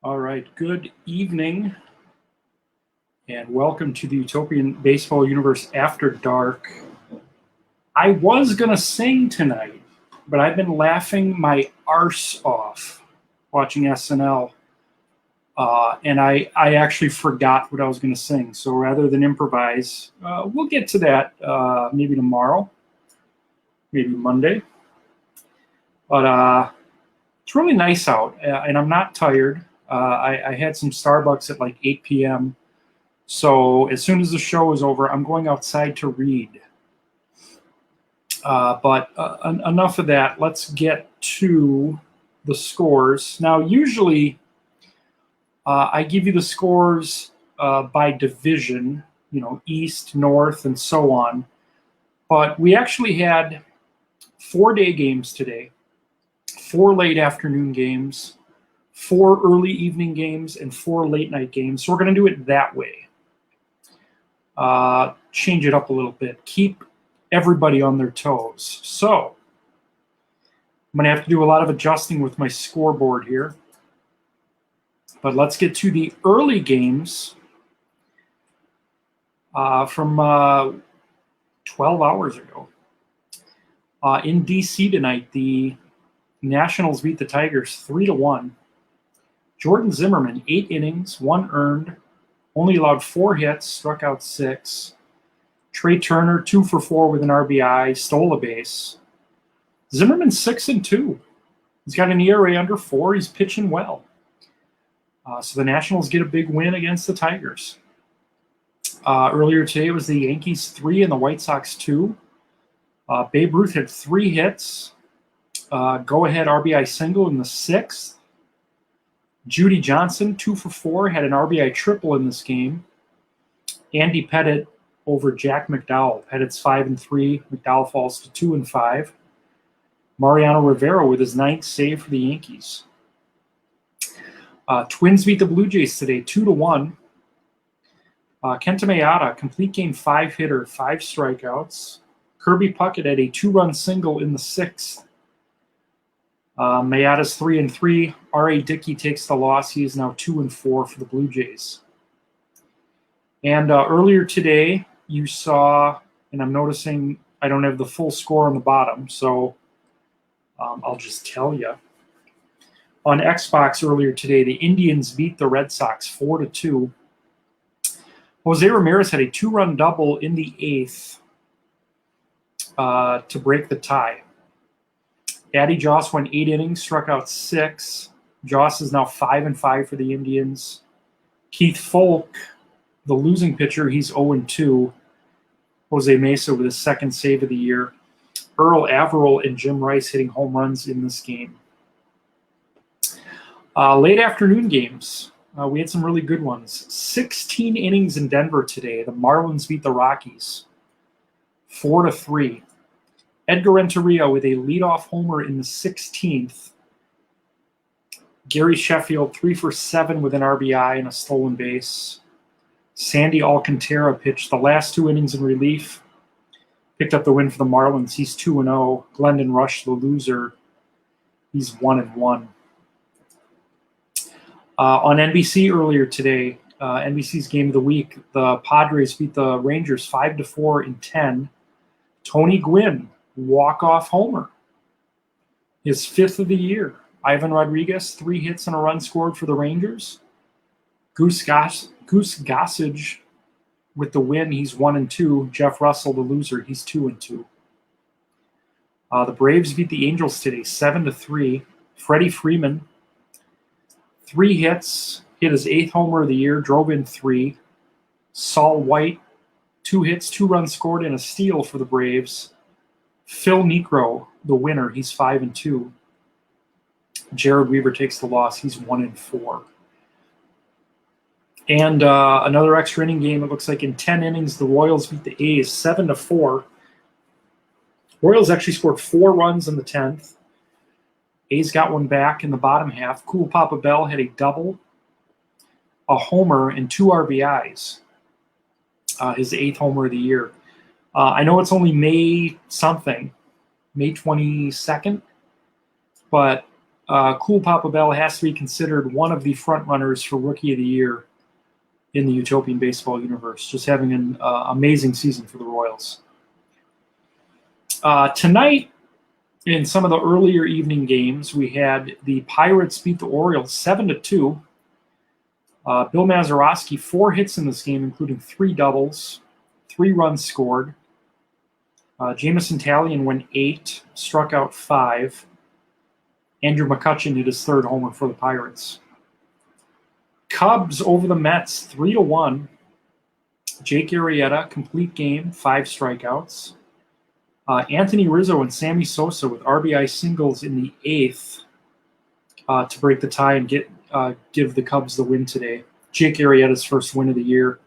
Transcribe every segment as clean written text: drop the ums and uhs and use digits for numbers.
All right, good evening, and welcome to the Utopian Baseball Universe After Dark. I was going to sing tonight, but I've been laughing my arse off watching SNL, and I actually forgot what I was going to sing. So rather than improvise, we'll get to that maybe tomorrow, maybe Monday. But it's really nice out, and I'm not tired. I had some Starbucks at like 8 p.m. So as soon as the show is over, I'm going outside to read. But enough of that. Let's get to the scores. Now, usually I give you the scores by division, East, North, and so on. But we actually had 4 day games today, 4 late afternoon games, 4 early evening games, and 4 late night games. So we're going to do it that way. Change it up a little bit. Keep everybody on their toes. So I'm going to have to do a lot of adjusting with my scoreboard here. But let's get to the early games from 12 hours ago. In D.C. tonight, the Nationals beat the Tigers 3-1. Jordan Zimmerman, 8 innings, 1 earned, only allowed 4 hits, struck out 6. Trey Turner, 2 for 4 with an RBI, stole a base. Zimmerman 6-2. He's got an ERA under 4. He's pitching well. So the Nationals get a big win against the Tigers. Earlier today, it was the Yankees 3 and the White Sox 2. Babe Ruth had 3 hits. Go-ahead RBI single in the 6th. Judy Johnson, 2 for 4, had an RBI triple in this game. Andy Pettit over Jack McDowell. Pettit's 5-3. McDowell falls to 2-5. Mariano Rivera with his 9th save for the Yankees. Twins beat the Blue Jays today, 2-1. Kenta Maeda, complete game 5 hitter, 5 strikeouts. Kirby Puckett had a 2-run single in the 6th. Maeda's 3-3. R.A. Dickey takes the loss. He is now 2-4 for the Blue Jays. And earlier today, you saw, and I'm noticing I don't have the full score on the bottom, so I'll just tell you. On Xbox earlier today, the Indians beat the Red Sox 4-2. Jose Ramirez had a 2-run double in the 8th to break the tie. Addy Joss went 8 innings, struck out 6. Joss is now 5-5 for the Indians. Keith Folk, the losing pitcher, he's 0-2. Jose Mesa with his 2nd save of the year. Earl Averill and Jim Rice hitting home runs in this game. Late afternoon games. We had some really good ones. 16 innings in Denver today. The Marlins beat the Rockies 4-3. Edgar Renteria with a leadoff homer in the 16th. Gary Sheffield, 3 for 7 with an RBI and a stolen base. Sandy Alcantara pitched the last 2 innings in relief. Picked up the win for the Marlins. He's 2-0. Glendon Rush, the loser, he's 1-1. On NBC earlier today, NBC's Game of the Week, the Padres beat the Rangers 5-4 in 10. Tony Gwynn, walk-off homer, his 5th of the year. Ivan Rodriguez, 3 hits and a run scored for the Rangers. Goose Gossage with the win, he's 1-2. Jeff Russell, the loser, he's 2-2. The Braves beat the Angels today 7-3. Freddie Freeman, 3 hits, hit his 8th homer of the year, drove in 3. Saul White, 2 hits, 2 runs scored, and a steal for the Braves. Phil Niekro, the winner, he's 5-2. Jared Weaver takes the loss, he's 1-4. And another extra inning game, it looks like in 10 innings, the Royals beat the A's 7-4. Royals actually scored 4 runs in the 10th. A's got one back in the bottom half. Cool Papa Bell had a double, a homer, and 2 RBIs. His 8th homer of the year. I know it's only May 22nd, but Cool Papa Bell has to be considered one of the front runners for Rookie of the Year in the Utopian baseball universe, just having an amazing season for the Royals. Tonight, in some of the earlier evening games, we had the Pirates beat the Orioles 7-2. Bill Mazeroski, 4 hits in this game, including 3 doubles, 3 runs scored. Jamison Talion went 8, struck out 5. Andrew McCutchen hit his 3rd homer for the Pirates. Cubs over the Mets, 3-1. Jake Arrieta, complete game, 5 strikeouts. Anthony Rizzo and Sammy Sosa with RBI singles in the 8th to break the tie and give the Cubs the win today. Jake Arrieta's first win of the year.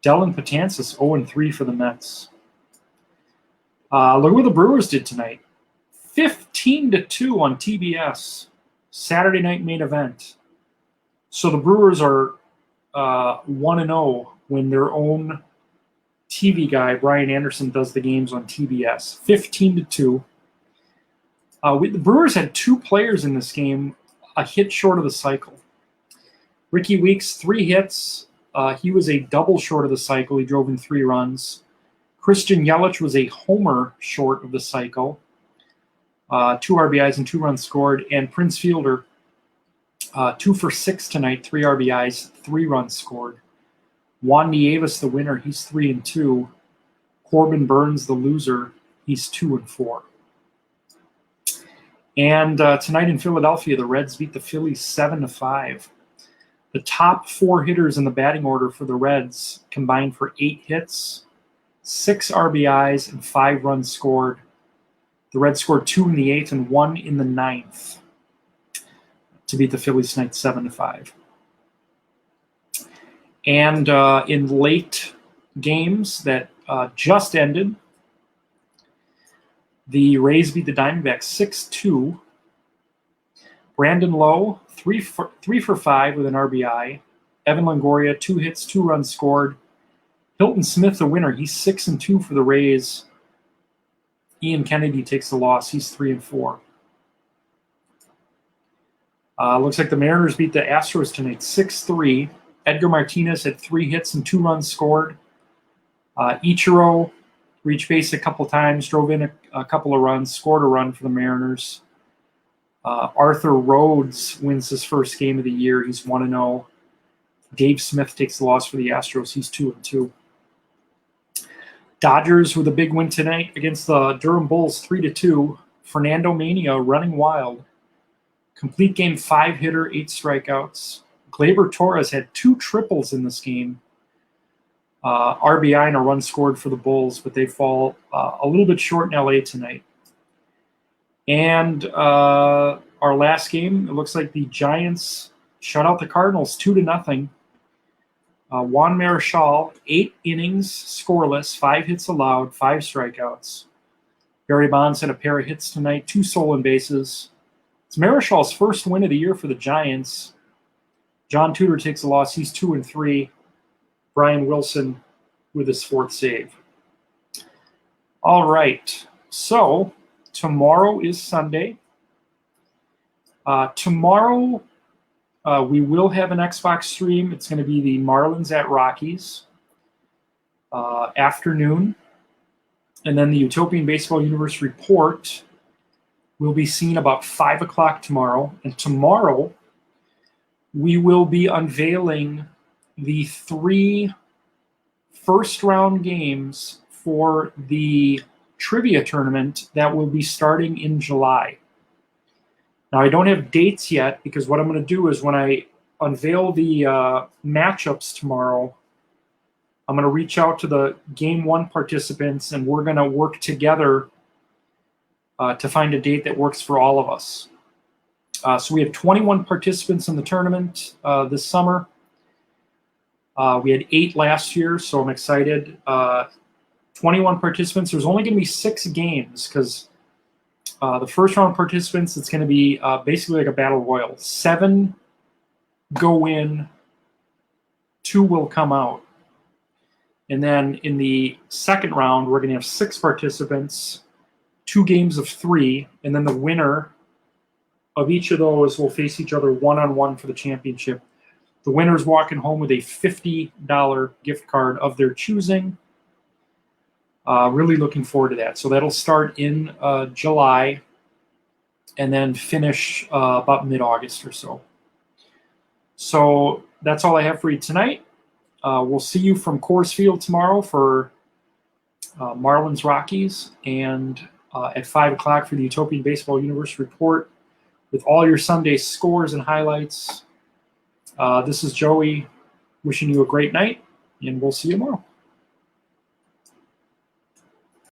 Dellin Betances, 0-3 for the Mets. Look what the Brewers did tonight. 15-2 on TBS. Saturday night main event. So the Brewers are 1-0 when their own TV guy, Brian Anderson, does the games on TBS. 15-2. The Brewers had 2 players in this game a hit short of the cycle. Ricky Weeks, 3 hits. He was a double short of the cycle. He drove in 3 runs. Christian Yelich was a homer short of the cycle. 2 RBIs and 2 runs scored. And Prince Fielder, 2 for 6 tonight, 3 RBIs, 3 runs scored. Juan Nieves, the winner, he's 3-2. Corbin Burns, the loser, he's 2-4. And tonight in Philadelphia, the Reds beat the Phillies 7-5. The top 4 hitters in the batting order for the Reds combined for 8 hits, 6 RBIs, and 5 runs scored. The Reds scored 2 in the 8th and 1 in the 9th to beat the Phillies tonight 7-5. And in late games that just ended, the Rays beat the Diamondbacks 6-2. Brandon Lowe, 3 for 5 with an RBI. Evan Longoria, 2 hits, 2 runs scored. Hilton Smith, the winner, he's 6-2 for the Rays. Ian Kennedy takes the loss. He's 3-4. Looks like the Mariners beat the Astros tonight 6-3. Edgar Martinez had 3 hits and 2 runs scored. Ichiro reached base a couple times, drove in a couple of runs, scored a run for the Mariners. Arthur Rhodes wins his first game of the year. He's 1-0. Dave Smith takes the loss for the Astros. He's 2-2. Dodgers with a big win tonight against the Durham Bulls, 3-2. Fernando Mania running wild. Complete game, 5-hitter, 8 strikeouts. Gleyber Torres had 2 triples in this game. RBI and a run scored for the Bulls, but they fall a little bit short in LA tonight. And our last game, it looks like the Giants shut out the Cardinals 2-0. Juan Marichal, 8 innings, scoreless, 5 hits allowed, 5 strikeouts. Barry Bonds had a pair of hits tonight, 2 stolen bases. It's Marichal's first win of the year for the Giants. John Tudor takes a loss. He's 2-3. Brian Wilson with his 4th save. All right. So tomorrow is Sunday. Tomorrow we will have an Xbox stream. It's going to be the Marlins at Rockies afternoon. And then the Utopian Baseball Universe report will be seen about 5 o'clock tomorrow. And tomorrow we will be unveiling the 3 first-round games for the trivia tournament that will be starting in July. Now, I don't have dates yet because what I'm going to do is when I unveil the matchups tomorrow, I'm going to reach out to the Game 1 participants, and we're going to work together to find a date that works for all of us. So we have 21 participants in the tournament this summer. We had 8 last year, so I'm excited. 21 participants. There's only going to be 6 games because the first round participants, it's going to be basically like a battle royal. 7 go in, 2 will come out. And then in the second round, we're going to have 6 participants, 2 games of 3, and then the winner of each of those will face each other one-on-one for the championship. The winner's walking home with a $50 gift card of their choosing. Really looking forward to that. So that'll start in July and then finish about mid-August or so. So that's all I have for you tonight. We'll see you from Coors Field tomorrow for Marlins Rockies, and at 5 o'clock for the Utopian Baseball Universe Report with all your Sunday scores and highlights. This is Joey wishing you a great night, and we'll see you tomorrow.